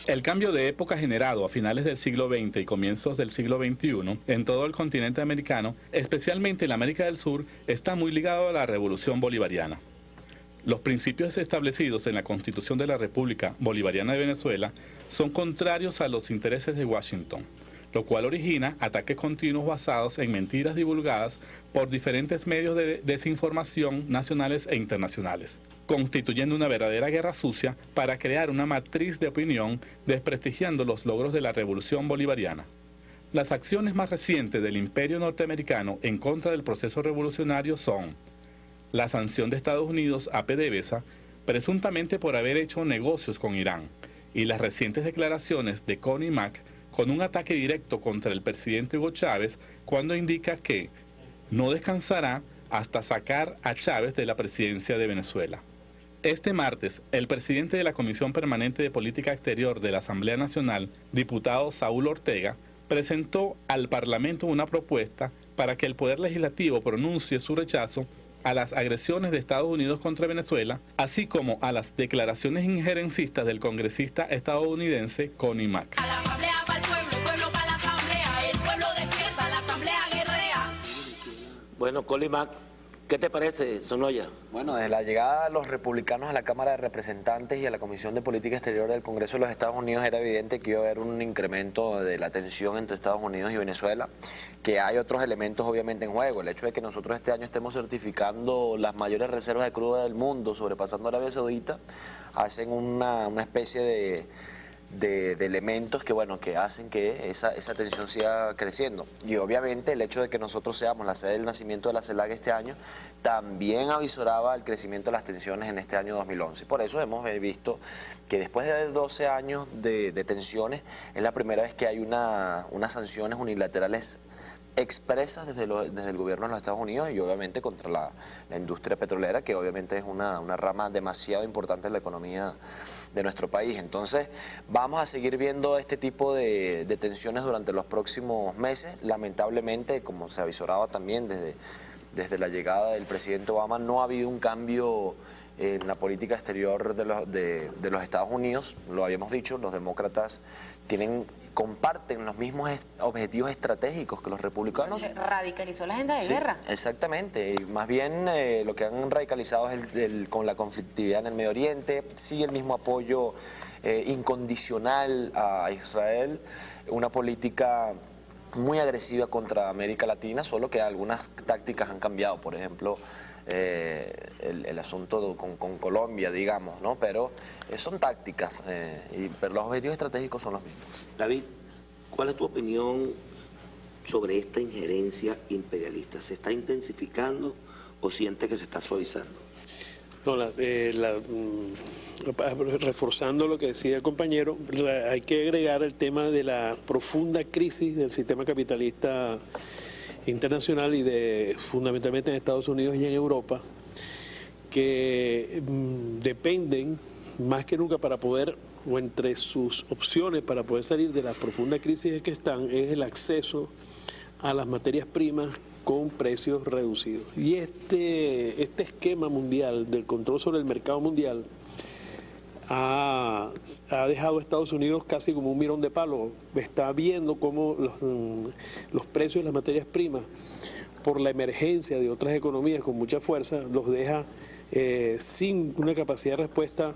El cambio de época generado a finales del siglo XX y comienzos del siglo XXI en todo el continente americano, especialmente en la América del Sur, está muy ligado a la Revolución Bolivariana. Los principios establecidos en la Constitución de la República Bolivariana de Venezuela son contrarios a los intereses de Washington, lo cual origina ataques continuos basados en mentiras divulgadas por diferentes medios de desinformación nacionales e internacionales, constituyendo una verdadera guerra sucia para crear una matriz de opinión desprestigiando los logros de la Revolución Bolivariana. Las acciones más recientes del Imperio norteamericano en contra del proceso revolucionario son la sanción de Estados Unidos a PDVSA, presuntamente por haber hecho negocios con Irán, y las recientes declaraciones de Connie Mack con un ataque directo contra el presidente Hugo Chávez cuando indica que no descansará hasta sacar a Chávez de la presidencia de Venezuela. Este martes, el presidente de la Comisión Permanente de Política Exterior de la Asamblea Nacional, diputado Saúl Ortega, presentó al Parlamento una propuesta para que el Poder Legislativo pronuncie su rechazo a las agresiones de Estados Unidos contra Venezuela, así como a las declaraciones injerencistas del congresista estadounidense Connie Mack. Bueno, Connie Mack, ¿qué te parece, Sonoya? Bueno, desde la llegada de los republicanos a la Cámara de Representantes y a la Comisión de Política Exterior del Congreso de los Estados Unidos era evidente que iba a haber un incremento de la tensión entre Estados Unidos y Venezuela, que hay otros elementos obviamente en juego. El hecho de que nosotros este año estemos certificando las mayores reservas de crudo del mundo, sobrepasando a Arabia Saudita, hacen una especie de elementos que bueno, que hacen que esa tensión siga creciendo. Y obviamente el hecho de que nosotros seamos la sede del nacimiento de la CELAC este año también avisoraba el crecimiento de las tensiones en este año 2011. Por eso hemos visto que después de 12 años de tensiones es la primera vez que hay unas sanciones unilaterales expresas desde el gobierno de los Estados Unidos y obviamente contra la industria petrolera, que obviamente es una rama demasiado importante en la economía de nuestro país. Entonces vamos a seguir viendo este tipo de tensiones durante los próximos meses. Lamentablemente, como se avisoraba también desde la llegada del presidente Obama, no ha habido un cambio en la política exterior de los Estados Unidos. Lo habíamos dicho, los demócratas comparten los mismos objetivos estratégicos que los republicanos. Se radicalizó la agenda de guerra. Exactamente, y más bien lo que han radicalizado es con la conflictividad en el Medio Oriente, sí el mismo apoyo incondicional a Israel, una política muy agresiva contra América Latina, solo que algunas tácticas han cambiado, por ejemplo, el asunto con Colombia, digamos, ¿no? Pero son tácticas, pero los objetivos estratégicos son los mismos. David, ¿cuál es tu opinión sobre esta injerencia imperialista? ¿Se está intensificando o siente que se está suavizando? No, reforzando lo que decía el compañero, hay que agregar el tema de la profunda crisis del sistema capitalista internacional y fundamentalmente en Estados Unidos y en Europa, que dependen más que nunca para poder, o entre sus opciones para poder salir de la profunda crisis en que están, es el acceso a las materias primas con precios reducidos. Y este esquema mundial del control sobre el mercado mundial ha dejado a Estados Unidos casi como un mirón de palo. Está viendo cómo los precios de las materias primas, por la emergencia de otras economías con mucha fuerza, los deja sin una capacidad de respuesta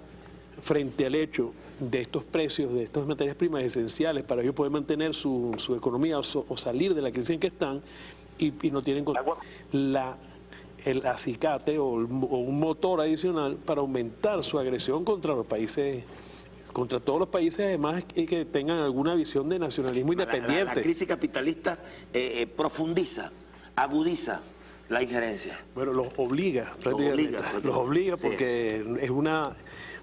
frente al hecho de estos precios, de estas materias primas esenciales para ellos poder mantener su economía o salir de la crisis en que están, y no tienen el acicate o un motor adicional para aumentar su agresión contra los países, contra todos los países, además, y que tengan alguna visión de nacionalismo independiente. La crisis capitalista profundiza, agudiza la injerencia. Bueno, los obliga prácticamente. Los obliga porque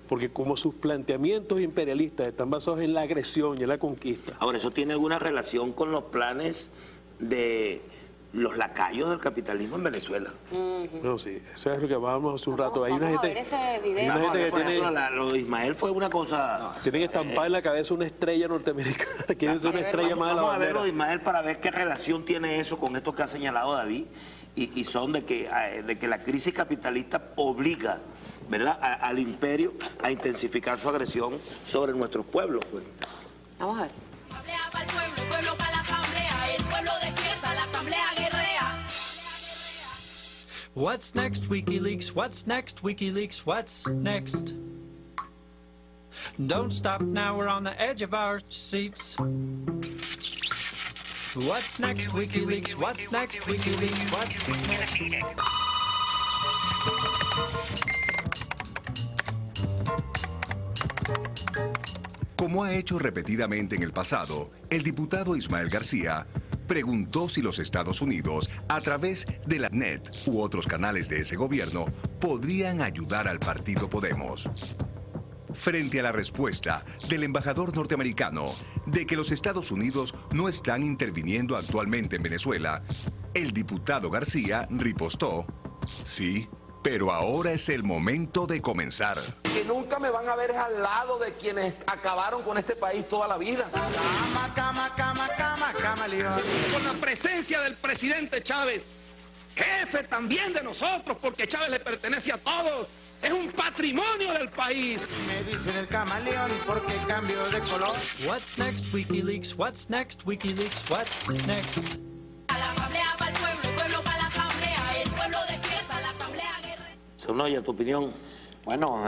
porque como sus planteamientos imperialistas están basados en la agresión y en la conquista. Ahora, ¿eso tiene alguna relación con los planes de los lacayos del capitalismo en Venezuela? No, sí, eso es lo que hablábamos hace un rato. Hay una gente que tiene... Lo de Ismael fue una cosa... Tienen estampada en la cabeza una estrella norteamericana. Quieren ser una estrella más de la bandera. Vamos a ver lo de Ismael para ver qué relación tiene eso con esto que ha señalado David, y son de que la crisis capitalista obliga ¿verdad?, al imperio a intensificar su agresión sobre nuestros pueblos, pues. Vamos a ver. Asamblea para el pueblo para la asamblea, el pueblo despierta, la asamblea guerrea. What's next, WikiLeaks? What's next, WikiLeaks? What's next? Don't stop now, we're on the edge of our seats. What's next, WikiLeaks? What's next, WikiLeaks? What's next? Como ha hecho repetidamente en el pasado, el diputado Ismael García preguntó si los Estados Unidos, a través de la NET u otros canales de ese gobierno, podrían ayudar al partido Podemos. Frente a la respuesta del embajador norteamericano de que los Estados Unidos no están interviniendo actualmente en Venezuela, el diputado García ripostó: sí, pero ahora es el momento de comenzar. Que nunca me van a ver al lado de quienes acabaron con este país toda la vida. Camaleón. Con la presencia del presidente Chávez, jefe también de nosotros, porque Chávez le pertenece a todos. Es un patrimonio del país. Me dicen el camaleón porque cambio de color. What's next, WikiLeaks? What's next, WikiLeaks? What's next? A la asamblea para el pueblo para la asamblea, el pueblo despierta, la asamblea guerrea. Sonoya, tu opinión. Bueno,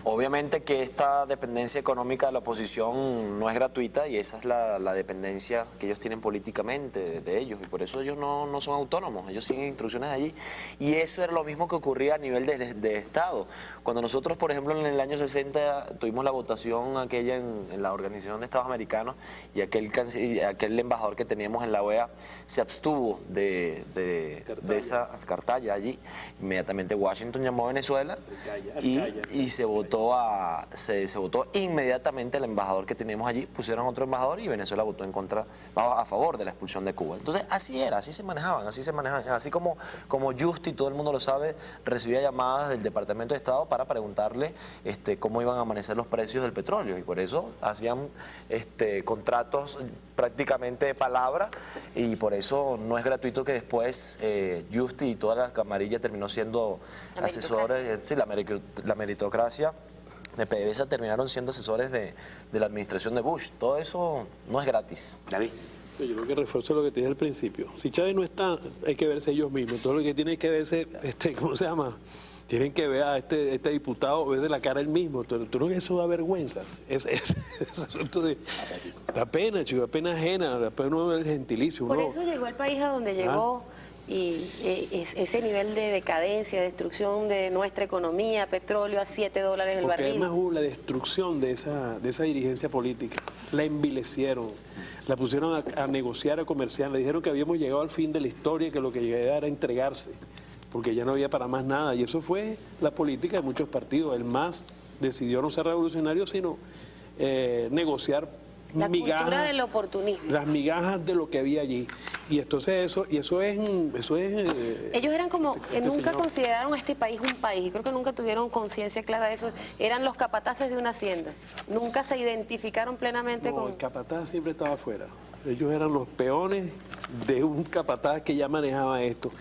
obviamente que esta dependencia económica de la oposición no es gratuita y esa es la dependencia que ellos tienen políticamente de ellos y por eso ellos no son autónomos, ellos siguen instrucciones allí y eso era lo mismo que ocurría a nivel de Estado. Cuando nosotros, por ejemplo, en el año 60 tuvimos la votación aquella en la Organización de Estados Americanos y aquel embajador que teníamos en la OEA se abstuvo de esa cartalla allí, inmediatamente Washington llamó a Venezuela y se votó se votó inmediatamente el embajador que teníamos allí, pusieron otro embajador y Venezuela votó a favor de la expulsión de Cuba. Entonces así era, así se manejaban, así como Justi, todo el mundo lo sabe, recibía llamadas del Departamento de Estado para preguntarle cómo iban a amanecer los precios del petróleo y por eso hacían contratos prácticamente de palabra y por eso no es gratuito que después Justi y toda la camarilla terminó siendo asesores, sí, la meritocracia de PDVSA terminaron siendo asesores de la administración de Bush. Todo eso no es gratis. David. Yo creo que refuerzo lo que te dije al principio. Si Chávez no está, hay que verse ellos mismos. Todo lo que tiene que verse, ¿cómo se llama? Tienen que ver a este diputado, ver de la cara él mismo. ¿Tú no ves eso da vergüenza? Es asunto de... Da pena, chico, da pena ajena, da pena el gentilicio. Por eso llegó el país a donde llegó. Y ese nivel de decadencia, destrucción de nuestra economía, petróleo a $7 el Porque barril. además hubo la destrucción de esa dirigencia política, la envilecieron, la pusieron a negociar, a comerciar, le dijeron que habíamos llegado al fin de la historia y que lo que llegaba era entregarse, porque ya no había para más nada, y eso fue la política de muchos partidos. El MAS decidió no ser revolucionario, sino negociar la migajas, cultura del oportunismo. las migajas de lo que había allí. Y entonces eso es ellos eran como, nunca consideraron a este país un país, y creo que nunca tuvieron conciencia clara de eso, eran los capataces de una hacienda, nunca se identificaron plenamente con... El capataz siempre estaba afuera, ellos eran los peones de un capataz que ya manejaba esto,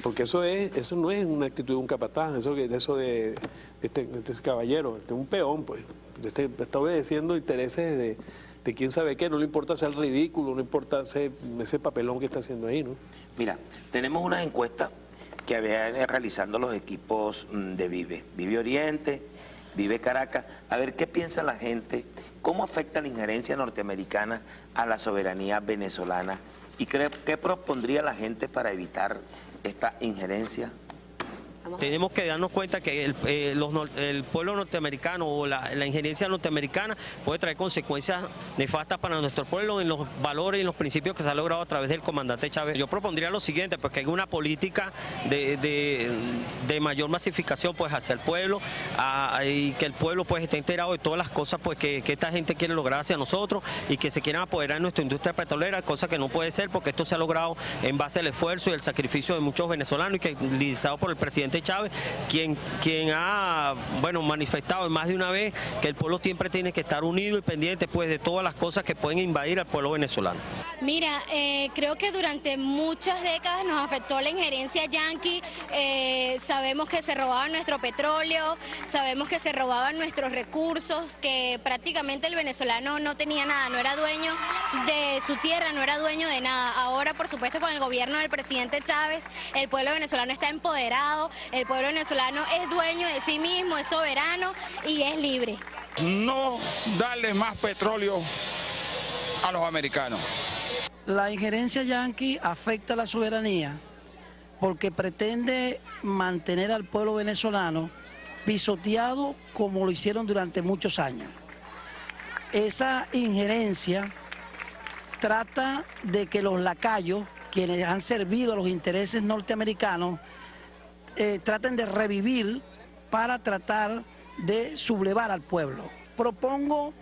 porque eso no es una actitud de un capataz, eso de este caballero, un peón, pues, está obedeciendo intereses de quién sabe qué, no le importa ser ridículo, no importa ese papelón que está haciendo ahí, ¿no? Mira, tenemos una encuesta que habían realizando los equipos de Vive Oriente, Vive Caracas, a ver qué piensa la gente, cómo afecta la injerencia norteamericana a la soberanía venezolana y qué propondría la gente para evitar esta injerencia. Tenemos que darnos cuenta que el pueblo norteamericano o la injerencia norteamericana puede traer consecuencias nefastas para nuestro pueblo en los valores y en los principios que se ha logrado a través del comandante Chávez. Yo propondría lo siguiente, pues que haya una política de mayor masificación pues hacia el pueblo y que el pueblo pues esté enterado de todas las cosas pues que esta gente quiere lograr hacia nosotros y que se quieran apoderar de nuestra industria petrolera, cosa que no puede ser porque esto se ha logrado en base al esfuerzo y el sacrificio de muchos venezolanos y que liderado por el presidente presidente Chávez, quien ha manifestado más de una vez que el pueblo siempre tiene que estar unido y pendiente pues de todas las cosas que pueden invadir al pueblo venezolano. Mira, creo que durante muchas décadas nos afectó la injerencia yanqui, sabemos que se robaban nuestro petróleo, sabemos que se robaban nuestros recursos, que prácticamente el venezolano no tenía nada, no era dueño de su tierra, no era dueño de nada. Ahora, por supuesto, con el gobierno del presidente Chávez, el pueblo venezolano está empoderado, el pueblo venezolano es dueño de sí mismo, es soberano y es libre. No darle más petróleo a los americanos. La injerencia yanqui afecta a la soberanía porque pretende mantener al pueblo venezolano pisoteado como lo hicieron durante muchos años. Esa injerencia trata de que los lacayos, quienes han servido a los intereses norteamericanos, traten de revivir para tratar de sublevar al pueblo. Propongo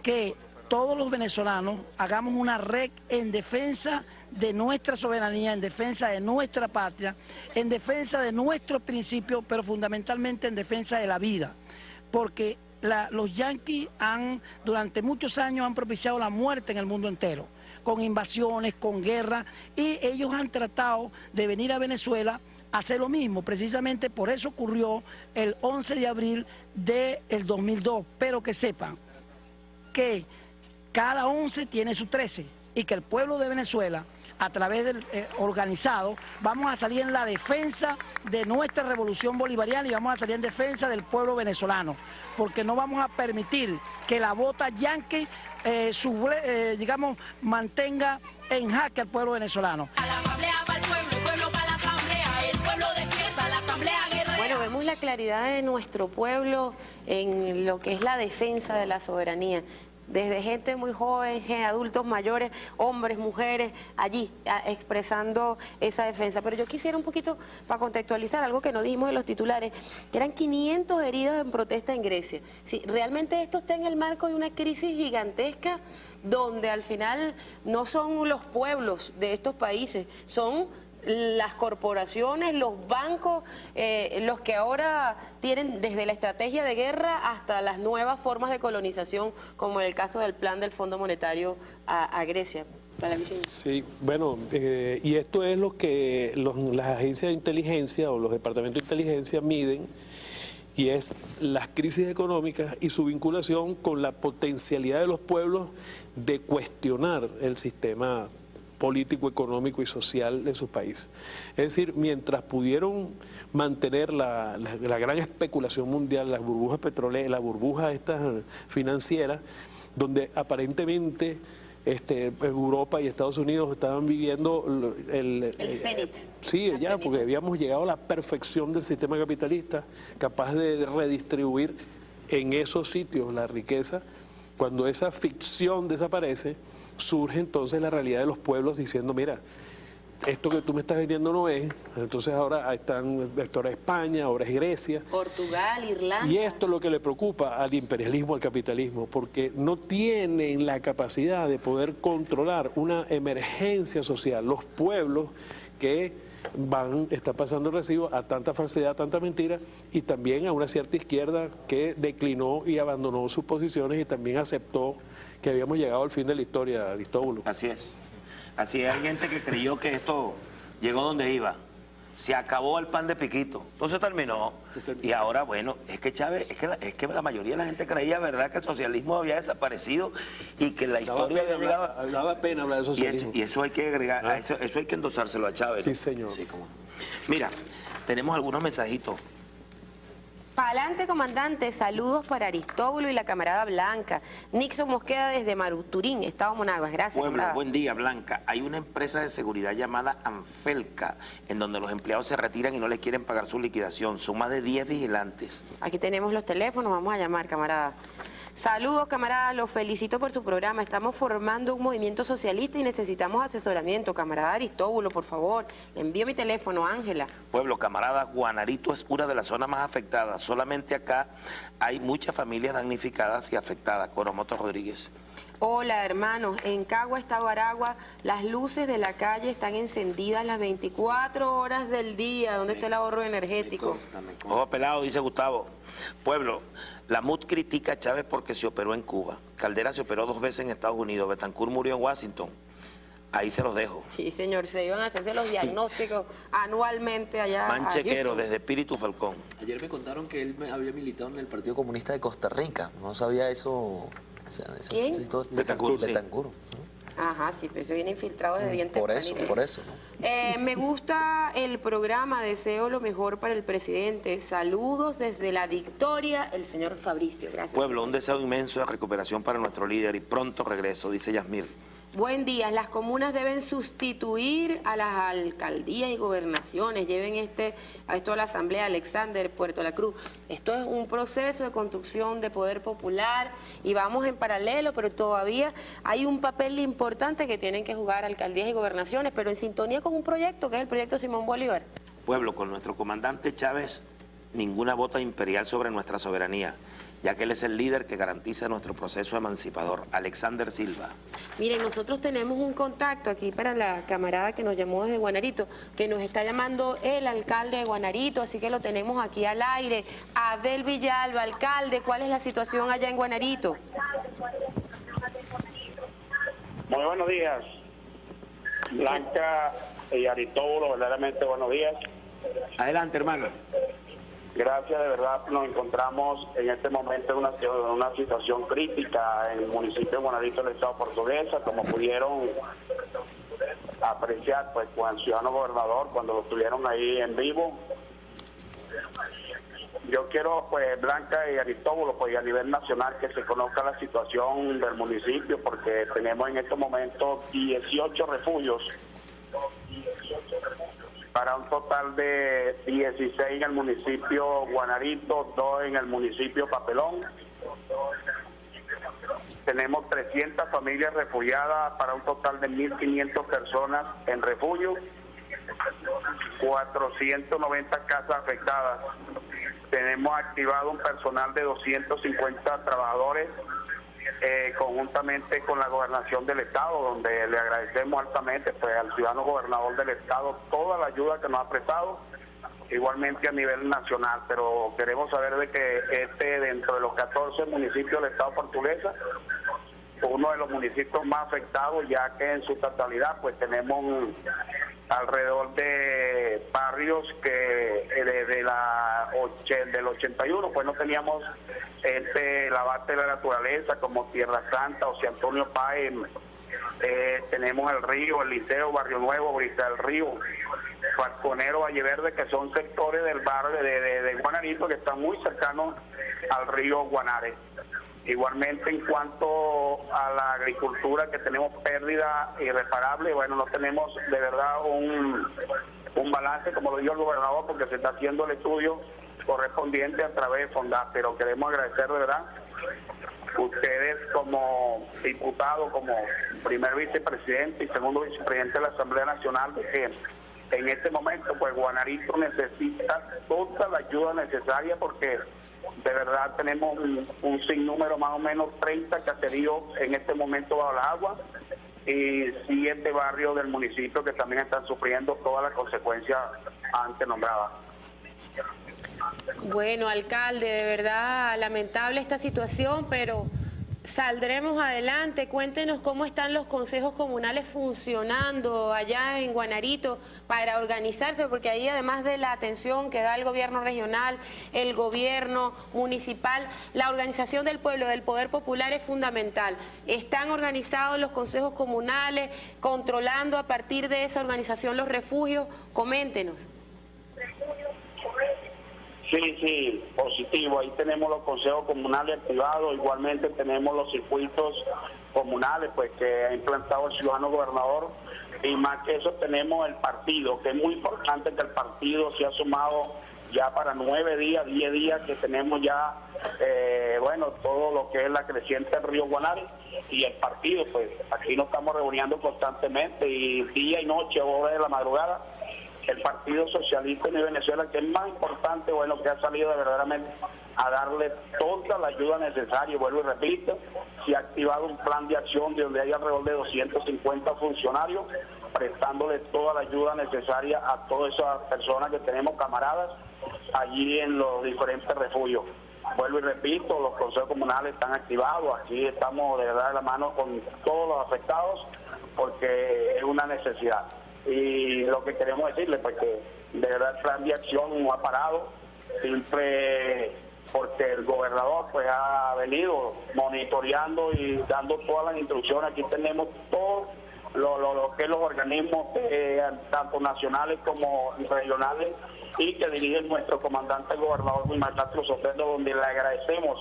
que todos los venezolanos hagamos una red en defensa de nuestra soberanía, en defensa de nuestra patria, en defensa de nuestros principios, pero fundamentalmente en defensa de la vida, porque los yanquis durante muchos años han propiciado la muerte en el mundo entero, con invasiones, con guerra, y ellos han tratado de venir a Venezuela a hacer lo mismo. Precisamente por eso ocurrió el 11 de abril del 2002, pero que sepan que cada 11 tiene su 13 y que el pueblo de Venezuela, a través del organizado, vamos a salir en la defensa de nuestra revolución bolivariana y vamos a salir en defensa del pueblo venezolano, porque no vamos a permitir que la bota yanqui, mantenga en jaque al pueblo venezolano. Bueno, vemos la claridad de nuestro pueblo en lo que es la defensa de la soberanía. Desde gente muy joven, adultos mayores, hombres, mujeres, allí expresando esa defensa. Pero yo quisiera un poquito, para contextualizar algo que no dijimos en los titulares, que eran 500 heridos en protesta en Grecia. Sí, realmente esto está en el marco de una crisis gigantesca donde al final no son los pueblos de estos países, son las corporaciones, los bancos, los que ahora tienen desde la estrategia de guerra hasta las nuevas formas de colonización, como en el caso del plan del Fondo Monetario a Grecia. Sí, bueno, y esto es lo que las agencias de inteligencia o los departamentos de inteligencia miden, y es las crisis económicas y su vinculación con la potencialidad de los pueblos de cuestionar el sistema político, económico y social de sus países. Es decir, mientras pudieron mantener la gran especulación mundial, las burbujas petroleras, la burbuja estas financieras, donde aparentemente Europa y Estados Unidos estaban viviendo el cenit. Sí, ya, porque habíamos llegado a la perfección del sistema capitalista, capaz de redistribuir en esos sitios la riqueza. Cuando esa ficción desaparece, surge entonces la realidad de los pueblos diciendo, mira, esto que tú me estás vendiendo no es, entonces ahora es España, ahora es Grecia. Portugal, Irlanda. Y esto es lo que le preocupa al imperialismo, al capitalismo, porque no tienen la capacidad de poder controlar una emergencia social. Los pueblos que están pasando el recibo a tanta falsedad, a tanta mentira, y también a una cierta izquierda que declinó y abandonó sus posiciones y también aceptó que habíamos llegado al fin de la historia, Aristóbulo. Así es. Así es, hay gente que creyó que esto llegó donde iba. Se acabó el pan de piquito. Entonces terminó. Y ahora, bueno, es que Chávez, es que la mayoría de la gente creía, ¿verdad?, que el socialismo había desaparecido y que la historia había llegado. Daba pena hablar de socialismo. Y eso hay que agregar, eso hay que endosárselo a Chávez, ¿no? Sí, señor. Sí, cómo no. Mira, tenemos algunos mensajitos. Pa'lante, comandante, saludos para Aristóbulo y la camarada Blanca. Nixon Mosqueda desde Maruturín, Estado Monagas. Gracias, Pueblo, camarada. buen día, Blanca. Hay una empresa de seguridad llamada Anfelca, en donde los empleados se retiran y no les quieren pagar su liquidación. Son más de 10 vigilantes. Aquí tenemos los teléfonos, vamos a llamar, camarada. Saludos, camaradas, los felicito por su programa. Estamos formando un movimiento socialista y necesitamos asesoramiento. Camarada Aristóbulo, por favor, le envío mi teléfono, Ángela. Pueblo, camarada, Guanarito es una de las zonas más afectadas. Solamente acá hay muchas familias damnificadas y afectadas. Coromoto Rodríguez. Hola hermanos, en Cagua, Estado Aragua, las luces de la calle están encendidas las 24 horas del día. ¿Dónde está el ahorro energético? Ojo pelado, dice Gustavo. Pueblo, la MUD critica a Chávez porque se operó en Cuba. Caldera se operó 2 veces en Estados Unidos. Betancourt murió en Washington. Ahí se los dejo. Sí, señor, se iban a hacerse los diagnósticos anualmente allá. Manchequero, desde Espíritu Falcón. Ayer me contaron que él había militado en el Partido Comunista de Costa Rica. No sabía eso. ¿Quién? Betancourt, sí. Betancourt. Ajá, sí, pero eso viene infiltrado desde bien Por tempranito. eso. ¿no? Me gusta el programa, deseo lo mejor para el presidente. Saludos desde La Victoria, el señor Fabricio. Gracias. Pueblo, un deseo inmenso de recuperación para nuestro líder y pronto regreso, dice Yasmir. Buen día, las comunas deben sustituir a las alcaldías y gobernaciones. Lleven esto a la Asamblea Alexander, Puerto La Cruz. Esto es un proceso de construcción de poder popular y vamos en paralelo, pero todavía hay un papel importante que tienen que jugar alcaldías y gobernaciones, pero en sintonía con un proyecto que es el proyecto Simón Bolívar. Pueblo, con nuestro comandante Chávez, ninguna bota imperial sobre nuestra soberanía, ya que él es el líder que garantiza nuestro proceso emancipador. Alexander Silva. Miren, nosotros tenemos un contacto aquí para la camarada que nos llamó desde Guanarito, que nos está llamando el alcalde de Guanarito, así que lo tenemos aquí al aire. Abel Villalba, alcalde, ¿cuál es la situación allá en Guanarito? Muy buenos días, Blanca y Aristóbulo, verdaderamente buenos días. Adelante, hermano. Gracias, de verdad nos encontramos en este momento en una situación crítica en el municipio de Guanarito del Estado Portuguesa, como pudieron apreciar pues con el ciudadano gobernador cuando lo tuvieron ahí en vivo. Yo quiero, pues, Blanca y Aristóbulo, pues a nivel nacional que se conozca la situación del municipio, porque tenemos en este momento 18 refugios para un total de 16 en el municipio Guanarito, 2 en el municipio Papelón. Tenemos 300 familias refugiadas para un total de 1.500 personas en refugio, 490 casas afectadas. Tenemos activado un personal de 250 trabajadores conjuntamente con la gobernación del estado, donde le agradecemos altamente pues al ciudadano gobernador del estado toda la ayuda que nos ha prestado, igualmente a nivel nacional, pero queremos saber de que dentro de los 14 municipios del estado portuguesa, uno de los municipios más afectados, ya que en su totalidad pues tenemos alrededor de barrios que desde del 81 pues no teníamos la base de la naturaleza como Tierra Santa, José Antonio Páez, tenemos el Río, el Liceo, Barrio Nuevo, Brisa del Río, Falconero, Valle Verde, que son sectores del barrio de Guanarito que están muy cercanos al río Guanare. Igualmente en cuanto a la agricultura, que tenemos pérdida irreparable, bueno, no tenemos de verdad un balance, como lo dijo el gobernador, porque se está haciendo el estudio correspondiente a través de FONDAP, pero queremos agradecer de verdad ustedes como diputados, como primer vicepresidente y segundo vicepresidente de la Asamblea Nacional, de que en este momento pues Guanarito necesita toda la ayuda necesaria, porque de verdad tenemos un sinnúmero, más o menos 30 caseríos en este momento bajo la agua y 7 barrios del municipio que también están sufriendo todas las consecuencias antes nombradas. Bueno, alcalde, de verdad lamentable esta situación, pero saldremos adelante. Cuéntenos cómo están los consejos comunales funcionando allá en Guanarito para organizarse, porque ahí además de la atención que da el gobierno regional, el gobierno municipal, la organización del pueblo, del poder popular es fundamental. ¿Están organizados los consejos comunales, controlando a partir de esa organización los refugios? Coméntenos. Sí, positivo. Ahí tenemos los consejos comunales activados, igualmente tenemos los circuitos comunales pues que ha implantado el ciudadano gobernador, y más que eso tenemos el partido, que es muy importante que el partido se ha sumado ya para 9 días, 10 días que tenemos ya, todo lo que es la creciente del río Guanare, y el partido, pues aquí nos estamos reuniendo constantemente y día y noche, horas de la madrugada, el Partido Socialista de Venezuela, que es más importante, bueno, que ha salido de verdaderamente a darle toda la ayuda necesaria. Vuelvo y repito, se ha activado un plan de acción donde hay alrededor de 250 funcionarios prestándole toda la ayuda necesaria a todas esas personas que tenemos, camaradas, allí en los diferentes refugios. Vuelvo y repito, los consejos comunales están activados, aquí estamos de verdad de la mano con todos los afectados porque es una necesidad. Y lo que queremos decirles, pues que de verdad el plan de acción no ha parado, siempre porque el gobernador pues ha venido monitoreando y dando todas las instrucciones. Aquí tenemos todo lo que los organismos tanto nacionales como regionales y que dirige nuestro comandante el gobernador Wilmar Castro Sotelo, donde le agradecemos,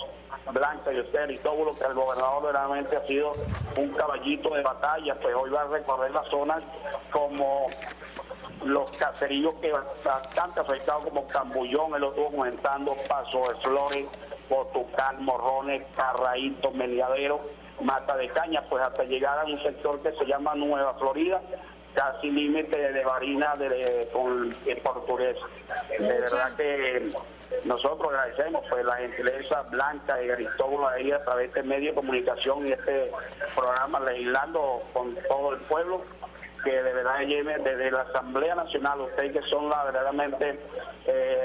Blanca y usted y todo lo que el gobernador realmente ha sido un caballito de batalla. Pues hoy va a recorrer las zonas como los caseríos que bastante afectados como Cambullón, él lo estuvo comentando, Paso de Flores, Potucal, Morrones, Carraíto, Meliadero, Mata de Caña, pues hasta llegar a un sector que se llama Nueva Florida, casi límite de Barina con el portugués. De verdad que nosotros agradecemos pues la gentileza Blanca y Aristóbulo ahí a través de medio de comunicación y este programa legislando con todo el pueblo, que de verdad lleven desde la Asamblea Nacional, ustedes que son verdaderamente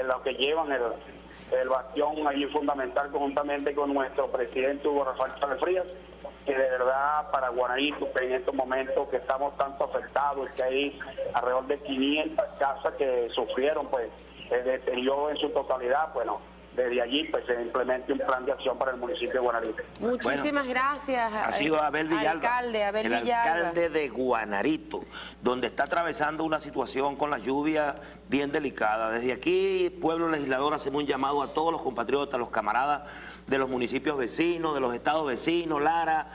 los que llevan el bastión allí fundamental conjuntamente con nuestro presidente Hugo Rafael Chávez Frías, que de verdad para Guanarito, que en estos momentos que estamos tanto afectados, que hay alrededor de 500 casas que sufrieron pues el deterioro en su totalidad, bueno, desde allí pues se implemente un plan de acción para el municipio de Guanarito. Muchísimas gracias. Ha sido Abel Villalba, alcalde de Guanarito, donde está atravesando una situación con las lluvias bien delicada. Desde aquí, Pueblo Legislador, hacemos un llamado a todos los compatriotas, los camaradas de los municipios vecinos, de los estados vecinos, Lara,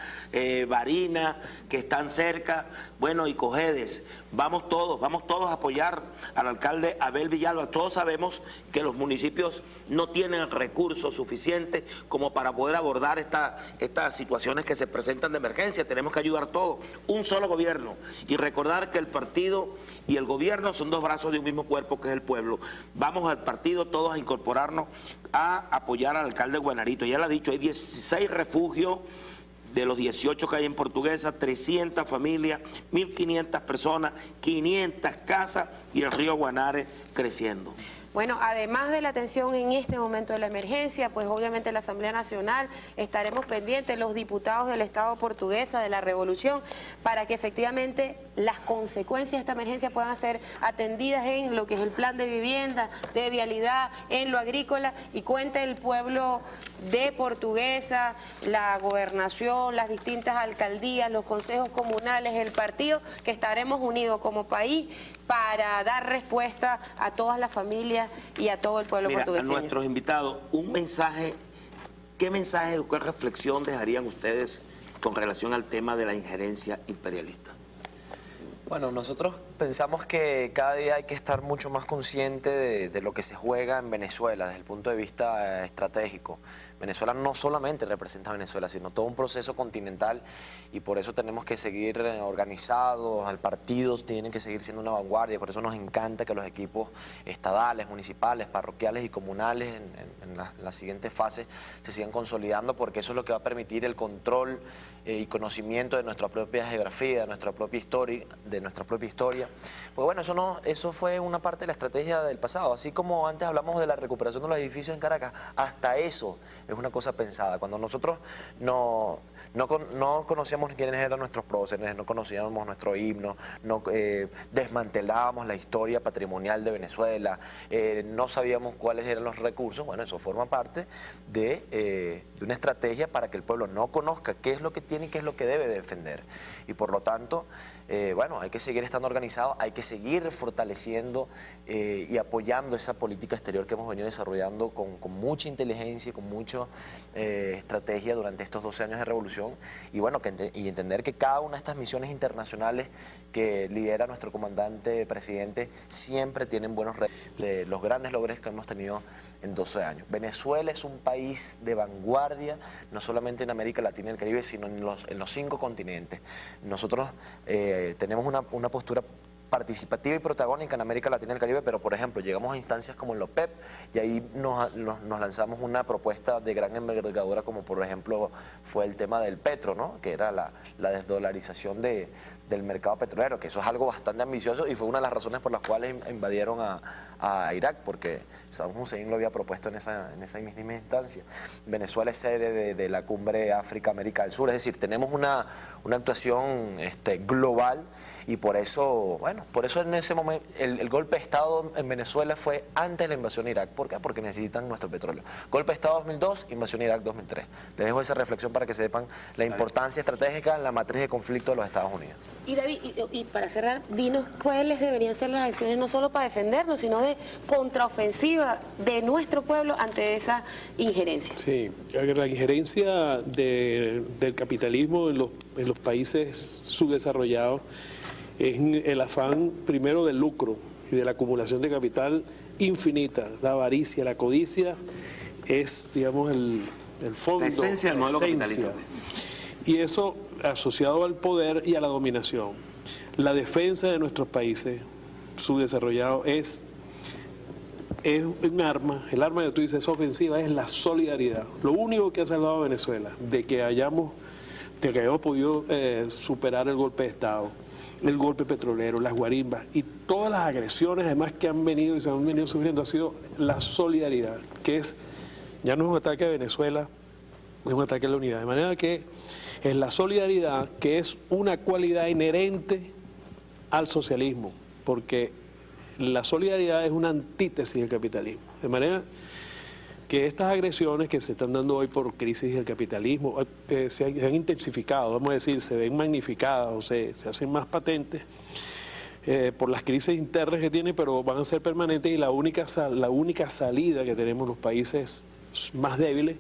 Barina, que están cerca, bueno, y Cojedes. Vamos todos a apoyar al alcalde Abel Villalba. Todos sabemos que los municipios no tienen el recurso suficiente como para poder abordar estas situaciones que se presentan de emergencia. Tenemos que ayudar todos, un solo gobierno, y recordar que el partido y el gobierno son dos brazos de un mismo cuerpo, que es el pueblo. Vamos al partido todos a incorporarnos a apoyar al alcalde de Guanarito. Ya lo ha dicho, hay 16 refugios de los 18 que hay en Portuguesa, 300 familias, 1.500 personas, 500 casas y el río Guanare creciendo. Bueno, además de la atención en este momento de la emergencia, pues obviamente la Asamblea Nacional estaremos pendientes, los diputados del Estado Portuguesa, de la Revolución, para que efectivamente las consecuencias de esta emergencia puedan ser atendidas en lo que es el plan de vivienda, de vialidad, en lo agrícola, y cuente el pueblo de Portuguesa, la gobernación, las distintas alcaldías, los consejos comunales, el partido, que estaremos unidos como país para dar respuesta a todas las familias y a todo el pueblo portugués. A nuestros invitados, un mensaje, ¿qué mensaje o qué reflexión dejarían ustedes con relación al tema de la injerencia imperialista? Bueno, nosotros pensamos que cada día hay que estar mucho más consciente de lo que se juega en Venezuela desde el punto de vista estratégico. Venezuela no solamente representa a Venezuela, sino todo un proceso continental, y por eso tenemos que seguir organizados, el partido tiene que seguir siendo una vanguardia. Por eso nos encanta que los equipos estadales, municipales, parroquiales y comunales en la siguiente fase se sigan consolidando, porque eso es lo que va a permitir el control y conocimiento de nuestra propia geografía, de nuestra propia historia, Pues bueno, eso fue una parte de la estrategia del pasado. Así como antes hablamos de la recuperación de los edificios en Caracas, hasta eso es una cosa pensada. Cuando nosotros no conocíamos quiénes eran nuestros próceres, no conocíamos nuestro himno, desmantelábamos la historia patrimonial de Venezuela, no sabíamos cuáles eran los recursos. Bueno, eso forma parte de una estrategia para que el pueblo no conozca qué es lo que tiene y qué es lo que debe defender. Y por lo tanto, bueno, hay que seguir estando organizados, hay que seguir fortaleciendo y apoyando esa política exterior que hemos venido desarrollando con mucha inteligencia y con mucha estrategia durante estos 12 años de revolución, y bueno, y entender que cada una de estas misiones internacionales que lidera nuestro comandante presidente siempre tienen buenos los grandes logros que hemos tenido en 12 años. Venezuela es un país de vanguardia, no solamente en América Latina y el Caribe, sino en los 5 continentes. Nosotros tenemos una postura participativa y protagónica en América Latina y el Caribe, pero por ejemplo llegamos a instancias como en la OPEP y ahí nos lanzamos una propuesta de gran envergadura, como por ejemplo fue el tema del petro, ¿no? Que era la desdolarización del mercado petrolero, que eso es algo bastante ambicioso y fue una de las razones por las cuales invadieron a Irak, porque Saddam Hussein lo había propuesto en esa misma instancia. Venezuela es sede de la cumbre África-América del Sur, es decir, tenemos una actuación global y por eso, bueno, por eso en ese momento el golpe de Estado en Venezuela fue antes de la invasión a Irak. ¿Por qué? Porque necesitan nuestro petróleo. Golpe de Estado 2002, invasión a Irak 2003. Les dejo esa reflexión para que sepan la importancia estratégica en la matriz de conflicto de los Estados Unidos. Y David, y para cerrar, dinos cuáles deberían ser las acciones no solo para defendernos, sino de contraofensiva de nuestro pueblo ante esa injerencia. Sí, la injerencia del capitalismo en los países subdesarrollados es el afán primero del lucro y de la acumulación de capital infinita. La avaricia, la codicia es, digamos, el fondo, la esencia del modelo capitalista. Y eso asociado al poder y a la dominación. La defensa de nuestros países subdesarrollados es un arma, el arma que tú dices es ofensiva, es la solidaridad. Lo único que ha salvado a Venezuela de que hayamos podido superar el golpe de Estado, el golpe petrolero, las guarimbas y todas las agresiones además que han venido y se han venido sufriendo ha sido la solidaridad, que es, ya no es un ataque a Venezuela, es un ataque a la unidad. De manera que es la solidaridad, que es una cualidad inherente al socialismo, porque la solidaridad es una antítesis del capitalismo. De manera que estas agresiones que se están dando hoy por crisis del capitalismo se han intensificado, vamos a decir, se ven magnificadas o se hacen más patentes por las crisis internas que tiene, pero van a ser permanentes y la única salida que tenemos los países más débiles,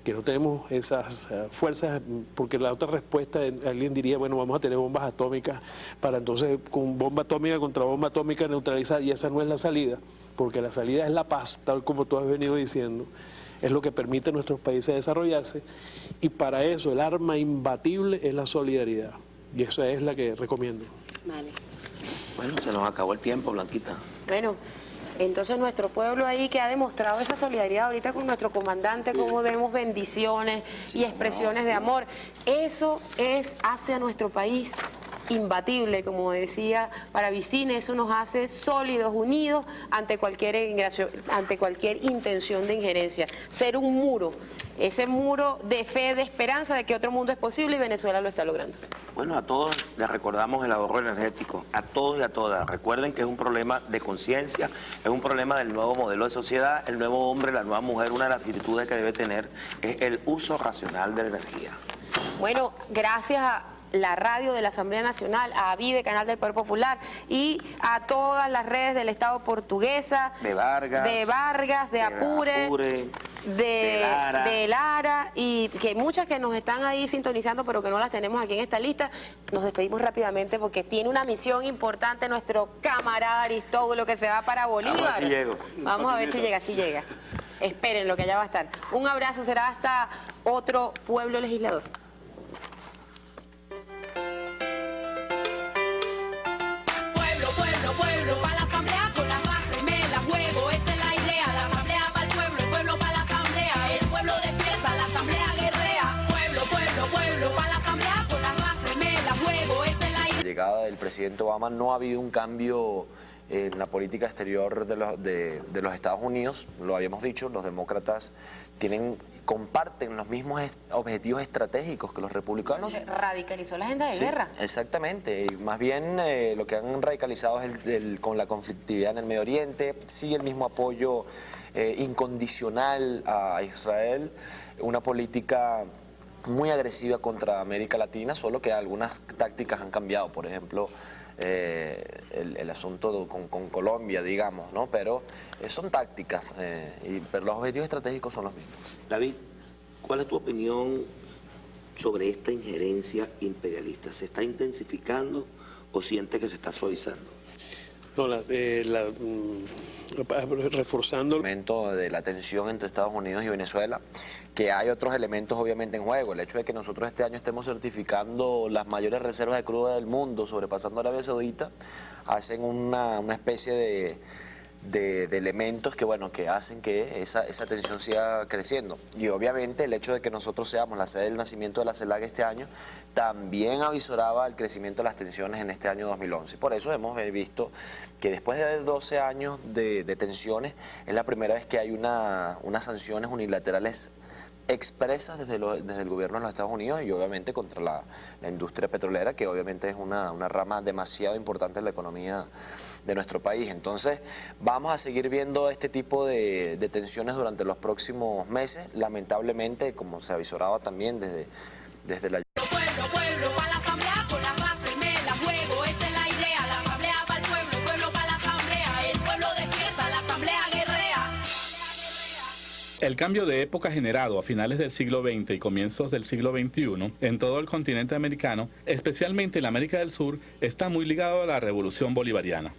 que no tenemos esas fuerzas, porque la otra respuesta, alguien diría, bueno, vamos a tener bombas atómicas para entonces con bomba atómica contra bomba atómica neutralizar, y esa no es la salida, porque la salida es la paz, tal como tú has venido diciendo, es lo que permite a nuestros países desarrollarse, y para eso el arma imbatible es la solidaridad, y esa es la que recomiendo. Vale. Bueno, se nos acabó el tiempo, Blanquita. Bueno, entonces nuestro pueblo ahí que ha demostrado esa solidaridad ahorita con nuestro comandante, como vemos bendiciones y expresiones de amor, eso hace a nuestro país imbatible, como decía Paravicini, eso nos hace sólidos, unidos ante cualquier intención de injerencia, ser un muro, ese muro de fe, de esperanza de que otro mundo es posible y Venezuela lo está logrando. Bueno, a todos les recordamos el ahorro energético, a todos y a todas. Recuerden que es un problema de conciencia, es un problema del nuevo modelo de sociedad, el nuevo hombre, la nueva mujer, una de las virtudes que debe tener es el uso racional de la energía. Bueno, gracias a la radio de la Asamblea Nacional, a Vive, Canal del Poder Popular, y a todas las redes del Estado portuguesa, de Vargas, de Apure, de Lara, y que muchas que nos están ahí sintonizando, pero que no las tenemos aquí en esta lista. Nos despedimos rápidamente porque tiene una misión importante nuestro camarada Aristóbulo, que se va para Bolívar. Vamos a ver si llego. Vamos a ver si llega, si llega. Esperen lo que allá va a estar. Un abrazo, será hasta otro Pueblo Legislador. Pueblo, para la asamblea con las bases me la juego, esa es la idea, la asamblea para el pueblo para la asamblea, el pueblo despierta, la asamblea guerrea, pueblo, para la asamblea con las bases me la juego, esa es la idea. La llegada del presidente Obama no ha habido un cambio en la política exterior de los Estados Unidos, lo habíamos dicho, los demócratas comparten los mismos objetivos estratégicos que los republicanos. Se radicalizó la agenda de guerra. Exactamente, y más bien lo que han radicalizado es con la conflictividad en el Medio Oriente, sí el mismo apoyo incondicional a Israel, una política muy agresiva contra América Latina, solo que algunas tácticas han cambiado, por ejemplo, el asunto con Colombia, digamos, ¿no? Pero son tácticas, pero los objetivos estratégicos son los mismos. David, ¿cuál es tu opinión sobre esta injerencia imperialista? ¿Se está intensificando o siente que se está suavizando? No, reforzando el momento de la tensión entre Estados Unidos y Venezuela, que hay otros elementos obviamente en juego. El hecho de que nosotros este año estemos certificando las mayores reservas de crudo del mundo, sobrepasando Arabia Saudita, hacen una especie de elementos que, bueno, que hacen que esa tensión siga creciendo. Y obviamente el hecho de que nosotros seamos la sede del nacimiento de la CELAC este año también avisoraba el crecimiento de las tensiones en este año 2011. Por eso hemos visto que después de 12 años de tensiones es la primera vez que hay unas sanciones unilaterales expresas desde el gobierno de los Estados Unidos y obviamente contra la industria petrolera, que obviamente es una rama demasiado importante en la economía de nuestro país. Entonces vamos a seguir viendo este tipo de tensiones durante los próximos meses, lamentablemente, como se avisoraba también desde la... El cambio de época generado a finales del siglo XX y comienzos del siglo XXI en todo el continente americano, especialmente en la América del Sur, está muy ligado a la Revolución Bolivariana.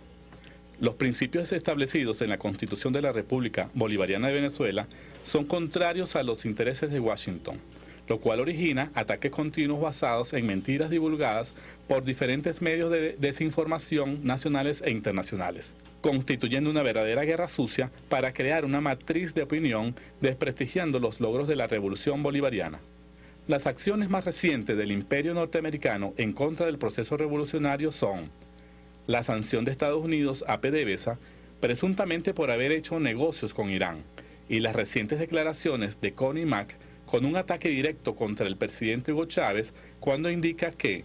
Los principios establecidos en la Constitución de la República Bolivariana de Venezuela son contrarios a los intereses de Washington, lo cual origina ataques continuos basados en mentiras divulgadas por diferentes medios de desinformación nacionales e internacionales, constituyendo una verdadera guerra sucia para crear una matriz de opinión desprestigiando los logros de la Revolución Bolivariana. Las acciones más recientes del Imperio norteamericano en contra del proceso revolucionario son la sanción de Estados Unidos a PDVSA, presuntamente por haber hecho negocios con Irán, y las recientes declaraciones de Connie Mack con un ataque directo contra el presidente Hugo Chávez cuando indica que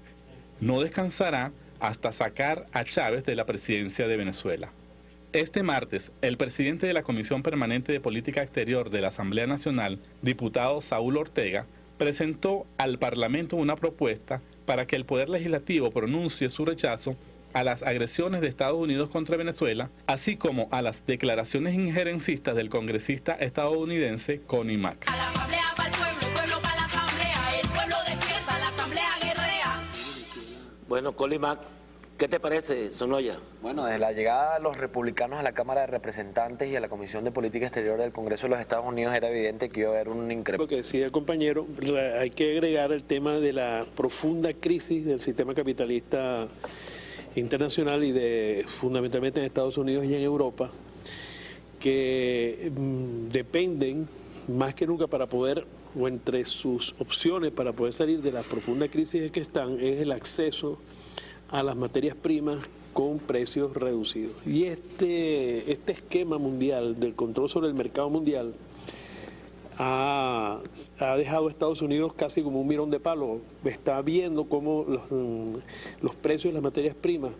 no descansará hasta sacar a Chávez de la presidencia de Venezuela. Este martes, el presidente de la Comisión Permanente de Política Exterior de la Asamblea Nacional, diputado Saúl Ortega, presentó al Parlamento una propuesta para que el Poder Legislativo pronuncie su rechazo a las agresiones de Estados Unidos contra Venezuela, así como a las declaraciones injerencistas del congresista estadounidense Connie Mack. Bueno, Connie Mack, ¿qué te parece, Sonoya? Bueno, desde la llegada de los republicanos a la Cámara de Representantes y a la Comisión de Política Exterior del Congreso de los Estados Unidos era evidente que iba a haber un incremento. Lo que decía el compañero, hay que agregar el tema de la profunda crisis del sistema capitalista internacional y fundamentalmente en Estados Unidos y en Europa, que dependen más que nunca para poder, o entre sus opciones para poder salir de la profunda crisis en que están, es el acceso a las materias primas con precios reducidos. Y este esquema mundial del control sobre el mercado mundial ha dejado a Estados Unidos casi como un mirón de palo. Está viendo cómo los precios de las materias primas,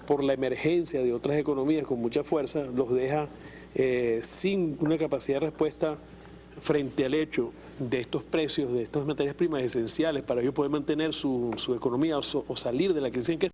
por la emergencia de otras economías con mucha fuerza, los deja sin una capacidad de respuesta frente al hecho de estos precios de estas materias primas esenciales para ellos poder mantener su economía o salir de la crisis en que